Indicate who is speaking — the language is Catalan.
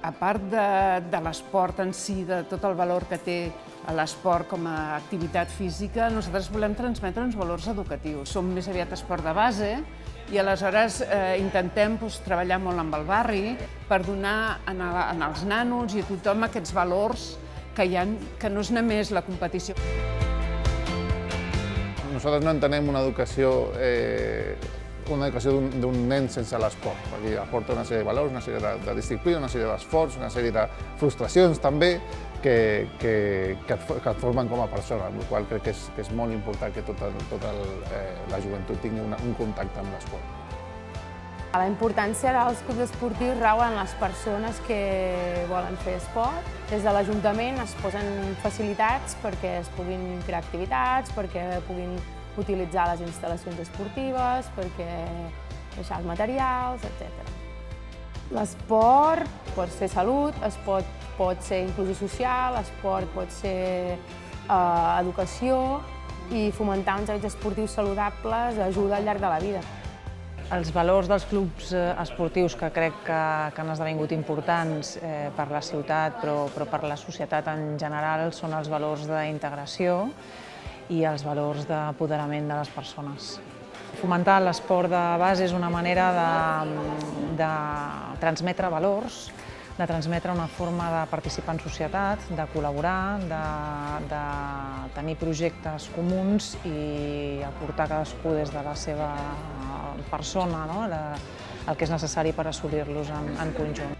Speaker 1: A part de l'esport en si, de tot el valor que té l'esport com a activitat física, nosaltres volem transmetre uns valors educatius. Som més aviat esport de base i aleshores intentem treballar molt amb el barri per donar als nanos i a tothom aquests valors que hi ha, que no és només la competició.
Speaker 2: Nosaltres no entenem una educació d'un nen sense l'esport, perquè aporta una sèrie de valors, una sèrie de disciplina, una sèrie d'esforç, una sèrie de frustracions també que et formen com a persona, amb la qual crec que és molt important que tota la joventut tingui un contacte amb l'esport.
Speaker 3: La importància dels clubs esportius rau en les persones que volen fer esport. Des de l'Ajuntament es posen facilitats perquè es puguin crear activitats, perquè puguin utilitzar les instal·lacions esportives, perquè deixar els materials, etc. L'esport pot ser salut, pot ser inclusió social, l'esport pot ser educació i fomentar uns hàbits esportius saludables ajuda al llarg de la vida.
Speaker 4: Els valors dels clubs esportius que crec que han esdevingut importants per la ciutat però per la societat en general són els valors d'integració i els valors d'apoderament de les persones. Fomentar l'esport de base és una manera de transmetre valors, de transmetre una forma de participar en societat, de col·laborar, de tenir projectes comuns i aportar cadascú des de la seva persona el que és necessari per assolir-los en conjunt.